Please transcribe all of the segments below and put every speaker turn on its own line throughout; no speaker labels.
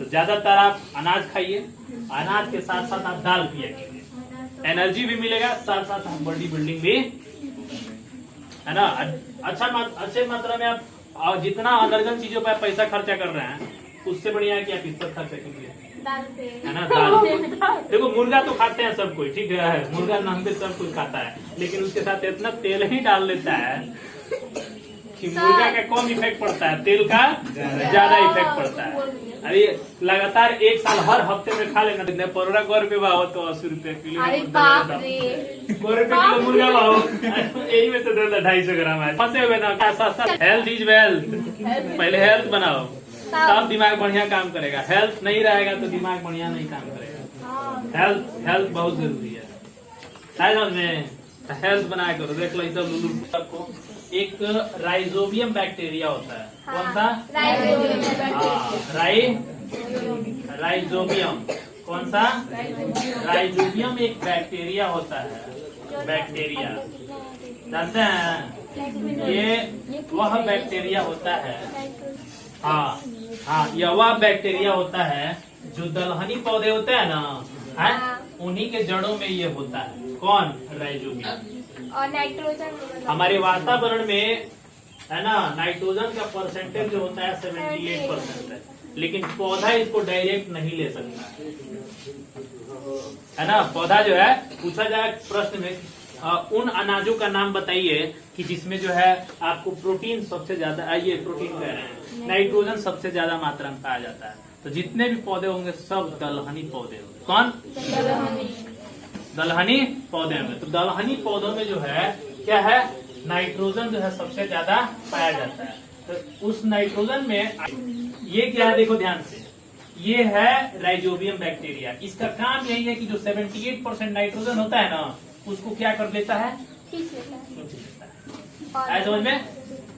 तो ज्यादातर आप अनाज खाइए, अनाज के साथ साथ आप दाल पिया कीजिए, एनर्जी भी मिलेगा, साथ साथ आप बॉडी बिल्डिंग भी, है ना। अच्छे मात्रा में आप जितना अनर्गन चीजों पर पैसा खर्चा कर रहे हैं, उससे बढ़िया है कि आप इस पर खर्चा कीजिए, है ना। दाल देखो, मुर्गा तो खाते हैं सब कोई, ठीक है, मुर्गा नॉनवेज सब कोई खाता है, लेकिन उसके साथ इतना तेल ही डाल लेता है कि मुर्गा का कम इफेक्ट पड़ता है, तेल का ज्यादा इफेक्ट पड़ता है। अरे लगातार एक साल हर हफ्ते में खा लेना, परोरा 100 रुपये भाव तो 80 रुपये किलो, 100 रुपये किलो मुर्गा भाव, यही में से 250 ग्राम है। फंसे हुए ना, सस्ता। हेल्थ इज वेल्थ, पहले हेल्थ बनाओ तब दिमाग बढ़िया काम करेगा, हेल्थ नहीं रहेगा तो दिमाग बढ़िया नहीं काम करेगा। हेल्थ बहुत जरूरी है, समझ में। हेल्थ बनाया करो। देख लो इधर लुलु सबको, एक राइजोबियम बैक्टीरिया होता है। कौन सा? राइजोबियम। कौन सा? राइजोबियम एक बैक्टीरिया होता है, बैक्टीरिया जानते हैं, ये वह बैक्टीरिया होता है, हाँ यह वह बैक्टीरिया होता है जो दलहनी पौधे होते हैं ना, है, उन्हीं के जड़ों में ये होता है। कौन? राइजोबियम।
और नाइट्रोजन
हमारे वातावरण में, है ना, नाइट्रोजन का परसेंटेज जो होता है 78% है, लेकिन पौधा इसको डायरेक्ट नहीं ले सकता, है ना। पौधा जो है, पूछा जाए प्रश्न में, उन अनाजों का नाम बताइए कि जिसमें जो है आपको प्रोटीन सबसे ज्यादा, ये प्रोटीन कह रहे हैं, नाइट्रोजन सबसे ज्यादा मात्रा में पाया जाता है। तो जितने भी पौधे होंगे सब दलहनी पौधे होंगे। कौन? दलहनी पौधे में। तो दलहनी पौधों में जो है क्या है, नाइट्रोजन जो है सबसे ज्यादा पाया जाता है। तो उस नाइट्रोजन में ये क्या है, देखो ध्यान से, ये है राइजोबियम बैक्टीरिया। इसका काम यही है कि जो 78% नाइट्रोजन होता है ना, उसको क्या कर लेता है, खींच लेता है, समझ में।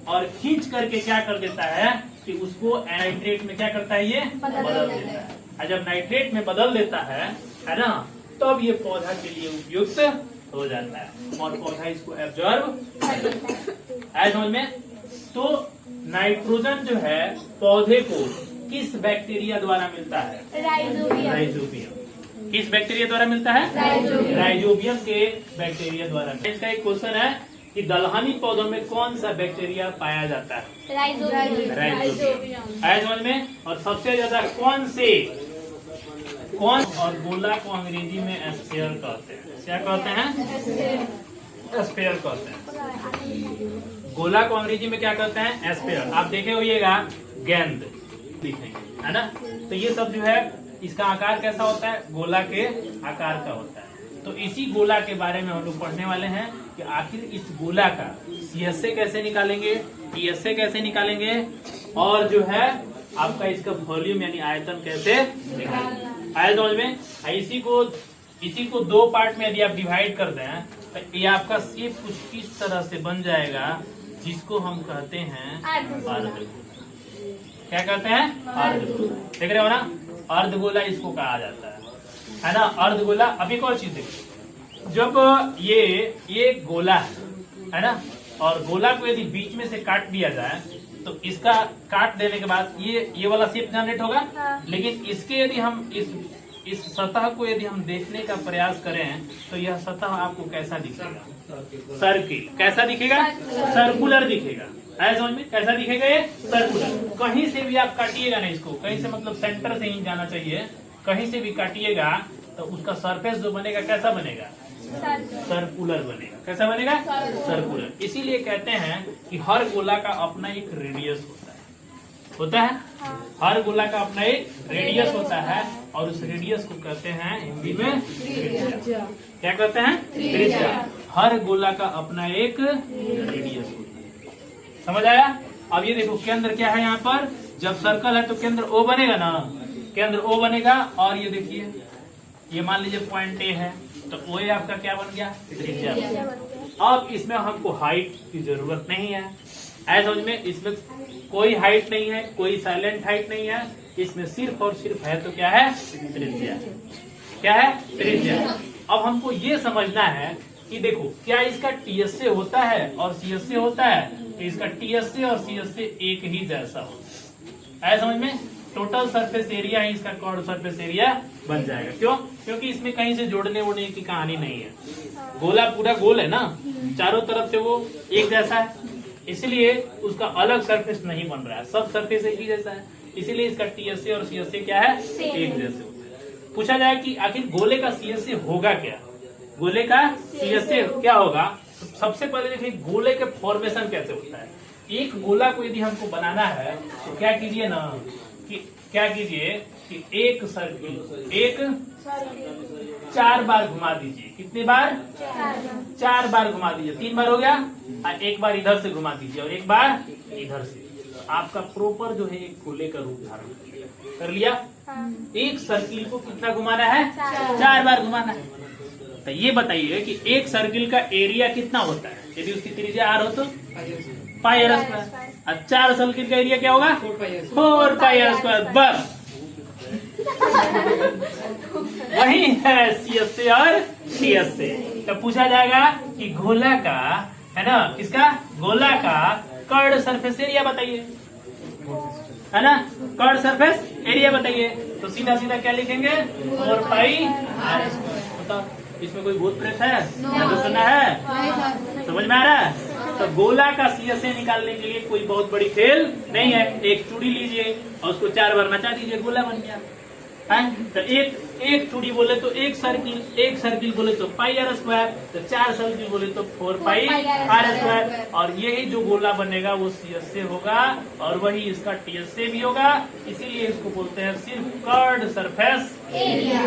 और खींच करके क्या कर देता है कि उसको नाइट्रेट में क्या करता है, ये बदल देता है। और जब नाइट्रेट में बदल देता है ना, तब ये पौधा के लिए उपयुक्त हो जाता है और पौधा इसको एब्जॉर्ब कर लेता है, समझ में। तो नाइट्रोजन जो है पौधे को किस बैक्टीरिया द्वारा मिलता है? राइजोबियम। किस बैक्टीरिया द्वारा मिलता है? राइजोबियम के बैक्टीरिया द्वारा। इसका एक क्वेश्चन है कि दलहनी पौधों में कौन सा बैक्टीरिया पाया जाता है? राइजोबियम। समझ में। और सबसे ज्यादा कौन और गोला को अंग्रेजी में स्पेयर कहते हैं। क्या कहते हैं? स्पेयर कहते हैं। गोला को अंग्रेजी में क्या कहते हैं? स्पेयर। आप देखे होइएगा गेंद दिखेंगे, है ना। तो ये सब जो है, इसका आकार कैसा होता है? गोला के आकार का होता है। तो इसी गोला के बारे में हम लोग पढ़ने वाले हैं कि आखिर इस गोला का CSA कैसे निकालेंगे, TSA कैसे निकालेंगे, और जो है आपका इसका वॉल्यूम यानी आयतन कैसे निकालेंगे। आया समझ में। इसी को 2 पार्ट में यदि आप डिवाइड कर दें तो ये आपका शेप कुछ इस तरह से बन जाएगा, जिसको हम कहते हैं अर्धगोला। क्या कहते हैं? अर्धगोला। देख रहे हो ना, अर्धगोला इसको कहा जाता है ना, अर्धगोला। अब एक और चीज देखिए, जब ये गोला है ना, और गोला को यदि बीच में से काट दिया जाए तो इसका काट देने के बाद ये वाला शेप जनरेट होगा। लेकिन इसके यदि हम इस सतह को यदि हम देखने का प्रयास करें तो यह सतह आपको कैसा दिखेगा? सर्किल। कैसा दिखेगा? सर्कुलर दिखेगा। है समझ में। कैसा दिखेगा? ये सर्कुलर। कहीं से भी आप काटिएगा ना इसको, कहीं से मतलब सेंटर से ही जाना चाहिए, कहीं से भी काटिएगा तो उसका सरफेस जो बनेगा कैसा बनेगा? सर्कुलर बनेगा। कैसा बनेगा? सर्कुलर। इसीलिए कहते हैं कि हर गोला का अपना एक रेडियस होता है। हर गोला का अपना एक रेडियस होता है और उस रेडियस को कहते हैं हिंदी में त्रिज्या। क्या कहते हैं? त्रिज्या। हर गोला का अपना एक रेडियस होता है। समझ आया? अब ये देखो केंद्र क्या है यहाँ पर, जब सर्कल है तो केंद्र O बनेगा ना, केंद्र O बनेगा। और ये देखिए, ये मान लीजिए पॉइंट A है तो O आपका क्या बन गया? त्रिज्या। अब इसमें हमको हाइट की जरूरत नहीं है, ऐसा समझ में। इसमें कोई हाइट नहीं है, कोई साइलेंट हाइट नहीं है, इसमें सिर्फ और सिर्फ है तो क्या है? त्रिज्या। क्या है? त्रिज्या। अब हमको ये समझना है कि देखो, क्या इसका TSA होता है और CSA होता है? तो इसका TSA और CSA एक ही जैसा होता है, समझ में। टोटल सरफेस एरिया ही इसका कॉर्ड सरफेस एरिया बन जाएगा। क्यों? क्योंकि इसमें कहीं से जोड़ने वोड़ने की कहानी नहीं है। गोला पूरा गोल है ना, चारों तरफ से वो एक जैसा है, इसलिए उसका अलग सरफेस नहीं बन रहा है, सब सरफेस एक ही जैसा है, इसीलिए इसका टीएसए और सीएसए क्या है, एक जैसे होते हैं। पूछा जाए कि आखिर गोले का सीएसए होगा क्या, गोले का सीएसए क्या होगा? सबसे पहले देखिए गोले के फॉर्मेशन कैसे होता है। एक गोला को यदि हमको बनाना है तो क्या कीजिए ना कि क्या कीजिए कि एक सर्किल एक 4 बार घुमा दीजिए। कितनी बार? 4 बार घुमा दीजिए। 3 बार हो गया, और एक बार इधर से घुमा दीजिए और एक बार इधर से। आपका प्रॉपर जो है एक गोले का रूप धारण कर लिया। एक सर्किल को कितना घुमाना है? 4 बार घुमाना है। तो ये बताइए कि एक सर्किल का एरिया कितना होता है यदि उसकी त्रिज्या आर हो तो? पाई आर स्क्वायर। और 4 सर्किल का एरिया क्या होगा? 4 पाई आर स्क्वायर। बस वही है सीएसए और टीएसए। तो पूछा जाएगा कि गोला का है ना, किसका? गोला का कर्ड सरफेस एरिया बताइए, है ना, कर्ड सरफेस एरिया बताइए। तो सीधा सीधा क्या लिखेंगे? 4 पाई आर स्क्वायर। बताओ इसमें कोई भूत प्रेत है? सुना है? समझ में आ रहा है? तो गोला का सीएसए निकालने के लिए कोई बहुत बड़ी खेल नहीं है। एक चूड़ी लीजिए और उसको 4 बार नचा दीजिए, गोला बन गया है। तो एक चूड़ी बोले तो एक सर्किल बोले तो पाई आर स्क्वायर, तो 4 सर्किल बोले तो 4 पाई आर स्क्वायर। और यही जो गोला बनेगा वो सीएसए होगा और वही इसका टीएसए भी होगा। इसीलिए इसको बोलते हैं सिर्फ curved surface area.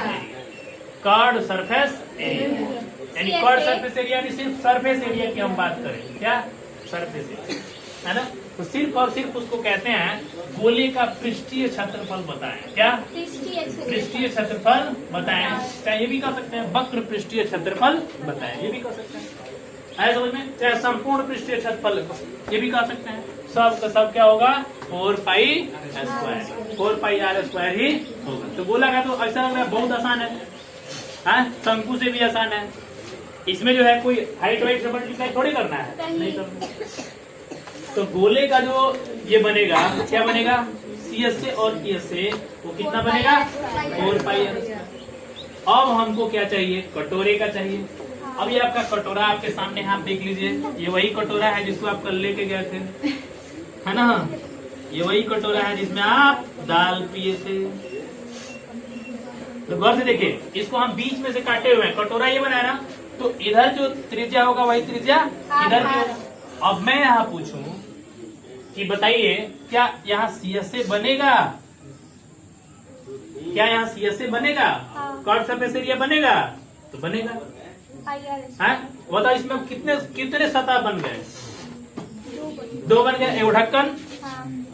Curved surface area यानी कर्ड सरफेस एरिया यानी सिर्फ सरफेस एरिया की हम बात करें। क्या? सरफेस एरिया, है ना। तो सिर्फ और सिर्फ उसको कहते हैं गोले का पृष्ठीय क्षेत्रफल बताएं। क्या? पृष्ठीय क्षेत्रफल बताएं। चाहे ये भी कह सकते हैं वक्र पृष्ठीय क्षेत्रफल बताएं, ये भी कह सकते हैं। समझ में? चाहे संपूर्ण पृष्ठीय क्षेत्रफल ये भी कह सकते हैं। सब का सब क्या होगा? 4 pi square, 4 pi r square ही होगा। तो गोला का तो ऐसा लग रहा है बहुत आसान है, शंकु से भी आसान है। इसमें जो है कोई हाइट वाइट से मल्टीप्लाई थोड़ी करना है, नहीं करना। तो गोले का जो ये बनेगा क्या बनेगा? सीएसए और टीएसए वो कितना बनेगा? 4 पाई आर। अब हमको क्या चाहिए? कटोरे का चाहिए। अब ये आपका कटोरा आपके सामने आप देख लीजिए, ये वही कटोरा है जिसको आप कल लेके गए थे, है ना। ये वही कटोरा है जिसमें आप दाल पिए थे। तो गौर से देखिए, इसको हम बीच में से काटे हुए हैं, कटोरा ये बना है ना, तो इधर जो त्रिज्या होगा वही त्रिज्या इधर भी होगा। अब मैं यहाँ पूछूं कि बताइए क्या यहाँ सीएसए बनेगा? क्या यहाँ सीएसए बनेगा? कर्ड सरफेस एरिया बनेगा? तो बनेगा। बताओ इसमें कितने सतह बन गए? 2 बन गया। एगो ढक्कन,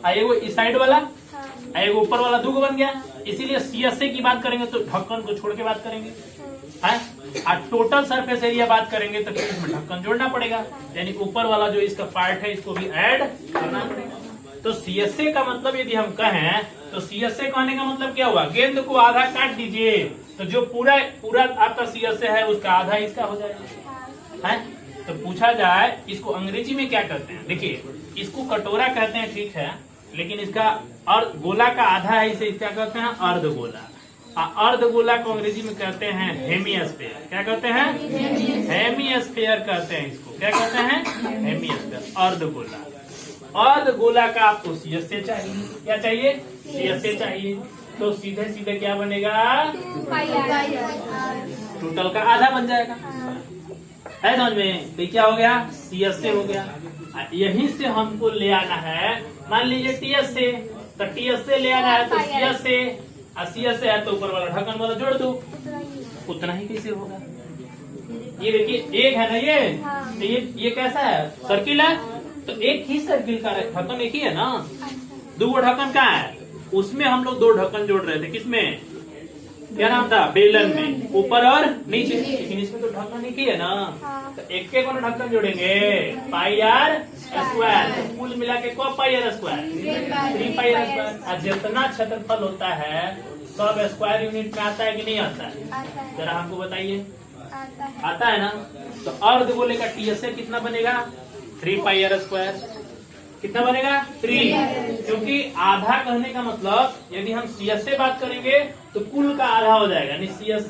एगो इस साइड वाला, एगो ऊपर वाला, 2 बन गया। इसीलिए सीएसए की बात करेंगे तो ढक्कन को छोड़ के बात करेंगे, है। और टोटल सरफेस एरिया बात करेंगे तो फिर इसमें ढक्कन जोड़ना पड़ेगा, यानी ऊपर वाला जो इसका पार्ट है इसको भी ऐड करना पड़ेगा। तो सीएसए का मतलब यदि हम कहें तो सीएसए कहने का मतलब क्या हुआ? गेंद को आधा काट दीजिए तो जो पूरा आपका सीएसए है उसका आधा इसका हो जाएगा, है। तो पूछा जाए इसको अंग्रेजी में क्या कहते हैं? देखिए इसको कटोरा कहते हैं, ठीक है, लेकिन इसका और गोला का आधा है, इसे क्या कहते हैं? अर्धगोला। अर्धगोला को अंग्रेजी में कहते हैं हेमिस्फीयर। क्या कहते हैं? हेमिस्फीयर कहते हैं इसको। क्या कहते हैं? हेमिस्फीयर, अर्धगोला। अर्धगोला का आपको सीएसए चाहिए। क्या चाहिए? सीएसए चाहिए। तो सीधे सीधे क्या बनेगा? टोटल का आधा बन जाएगा, है समझ में? तो क्या हो गया? सीएसए हो गया। यहीं से हमको ले आना है, मान लीजिए टीएसए, तो टीएसए ले आना है तो सीएसए, सीएसए है तो ऊपर वाला ढक्कन वाला जोड़ दो, उतना ही कैसे होगा? ये देखिए एक है ना, ये ये कैसा है? सर्किल है, तो एक ही सर्किल का ढक्कन एक ही है ना। 2 ढक्कन का है, उसमें हम लोग 2 ढक्कन जोड़ रहे थे। किसमें? क्या नाम था? बेलन में, ऊपर और नीचे। लेकिन इसमें तो ढक्कन एक ही है ना, तो एक के कौन ढक्कन जोड़ेंगे? Pi r square. तो कुल मिला के को pi r square? 3 pi r square. और जितना क्षेत्रफल होता है सब स्क्वायर यूनिट में आता है कि नहीं आता है? जरा हमको बताइए। आता है ना। तो अर्धगोले का टीएसए कितना बनेगा? 3 पाई आर स्क्वायर। कितना बनेगा 3, क्योंकि आधा कहने का मतलब यदि हम CS से बात करेंगे तो कुल का आधा हो जाएगा, यानी CS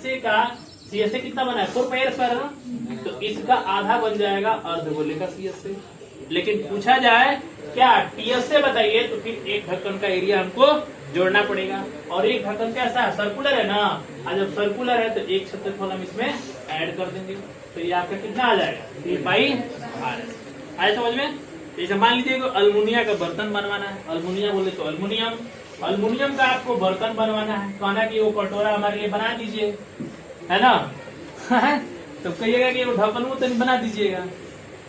से कितना बना है 4πr² है ना, तो इसका आधा बन जाएगा अर्धगोले का CS से। लेकिन पूछा जाए क्या TS से बताइए, तो फिर एक ढक्कन का एरिया हमको जोड़ना पड़ेगा, और एक ढक्कन कैसा है सर्कुलर है ना, और जब सर्कुलर है तो एक क्षेत्रफल हम इसमें ऐड कर देंगे, तो ये आपका कितना आ जाएगा 3πr। आए समझ में? जैसे मान लीजिए अल्मुनिया का बर्तन बनवाना है, अल्मुनिया बोले तो अल्मुनियम का आपको बर्तन बनवाना है, कहना कि वो कटोरा हमारे लिए बना दीजिए, है ना तो कहिएगा कि वो ढक्कन वो तो बना दीजिएगा,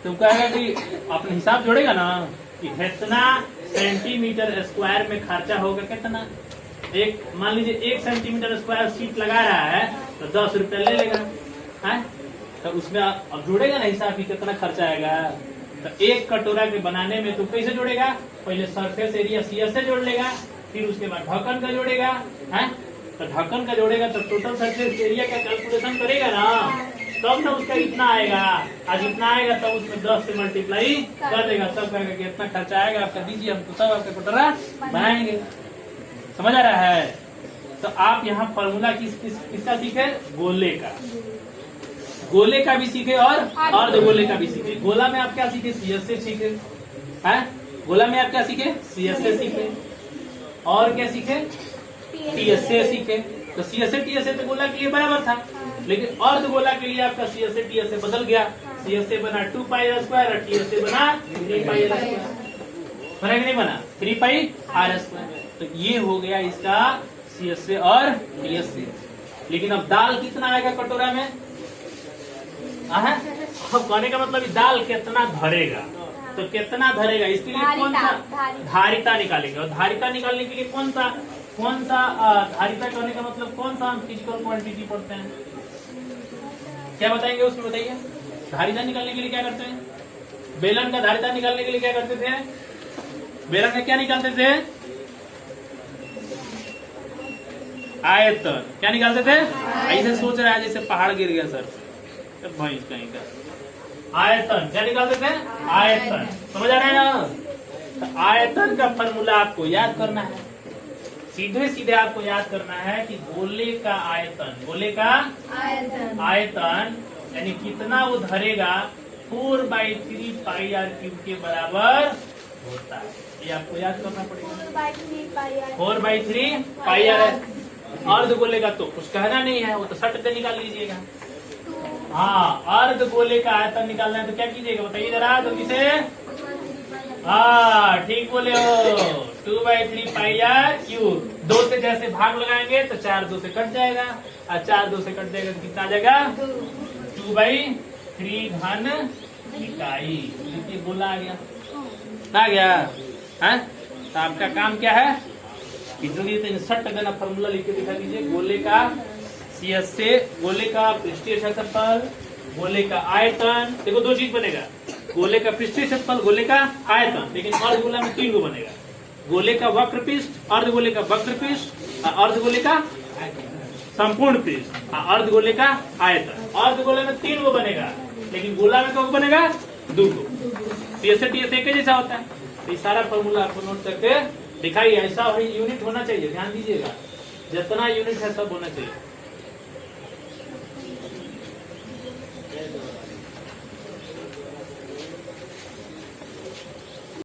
तो कहेगा कि अपने हिसाब जोड़ेगा ना कि कितना सेंटीमीटर स्क्वायर में खर्चा होगा, कितना एक मान लीजिए 1 सेंटीमीटर स्क्वायर शीट लगा रहा है तो 10 रुपया ले लेगा, है तो उसमें अब जोड़ेगा ना हिसाब कि कितना खर्चा आएगा। तो एक कटोरा के बनाने में तो कैसे जोड़ेगा, पहले सरफेस एरिया CS से जोड़ लेगा, फिर उसके बाद ढक्कन का जोड़ेगा, है तो ढक्कन का जोड़ेगा तो टोटल सरफेस एरिया का कैलकुलेशन करेगा ना, तब ना उसका इतना आएगा, आज इतना आएगा तब उसमें 10 से मल्टीप्लाई कर देगा, तब कहेगा कि इतना खर्चा आएगा आपका, दीजिए हमको तब आपका कटोरा बनाएंगे। समझ आ रहा है? तो आप यहाँ फॉर्मूला किसका सीखे, गोले का भी सीखे और अर्धगोले का भी सीखे। गोला में आप क्या सीखे, CS से सीखे, है गोला में आप क्या सीखे, CS से सीखे, और क्या सीखे TS से सीखे। तो CS से TS से तो गोला के लिए बराबर था, लेकिन अर्धगोला के लिए आपका CS से TS से बदल गया, CS से बना 2πr² और TS से बना 3πr², बना कि नहीं बना 3πr²। तो ये हो गया इसका CS से और TS से। लेकिन अब दाल कितना आएगा कटोरा में, अब कहने का मतलब दाल कितना धरेगा, तो कितना धरेगा इसके लिए कौन सा धारिता निकालेंगे, और धारिता निकालने के लिए कौन सा धारिता कहने का मतलब कौन सा हम फिजिकल क्वांटिटी पढ़ते हैं, क्या बताएंगे उसमें, बताइए। धारिता निकालने के लिए क्या करते हैं, बेलन का धारिता निकालने के लिए क्या करते थे, बेलन का क्या निकालते थे, आयतन। क्या निकालते थे, ऐसे सोच रहा है जैसे पहाड़ गिर गया सर, भैंस कहीं का। आयतन क्या निकालते थे, आयतन। समझ आ रहा है ना? तो आयतन का फॉर्मूला आपको याद करना है, सीधे सीधे आपको याद करना है कि गोले का आयतन यानी कितना वो धरेगा 4/3πr³ के बराबर होता है, ये आपको याद करना पड़ेगा। 4/3πr अर्धगोले का तो कुछ कहना नहीं है, वो तो सट पे निकाल लीजिएगा। हाँ अर्धगोले का आयतन निकालना है तो क्या कीजिएगा बताइए जरा, तो किसे, हाँ ठीक बोले हो, 2/3πr³। 2 से जैसे भाग लगाएंगे तो 4 2 से कट जाएगा, और 4 2 से कट जाएगा तो कितना आ जाएगा 2/3 इकाई। ये गोला आ गया है। तो आपका काम क्या है, सट गना फॉर्मूला लिख के दिखा दीजिए। गोले का CS से, गोले का पृष्ठीय क्षेत्रफल, गोले का आयतन। देखो 2 चीज बनेगा, गोले का पृष्ठीय क्षेत्रफल, गोले का आयतन। लेकिन अर्धगोला में 3 गो बनेगा, गोले का वक्र पृष्ठ, अर्धगोले का वक्र पृष्ठ, अर्धगोले का संपूर्ण पृष्ठ, अर्धगोले का आयतन। अर्धगोले में 3 गो बनेगा, लेकिन गोला में कब बनेगा 2 गो। CS से TS एक जैसा होता है। तो ये सारा फॉर्मूला आपको नोट करके दिखाइए, ऐसा यूनिट होना चाहिए, ध्यान दीजिएगा, जितना यूनिट है सब होना चाहिए।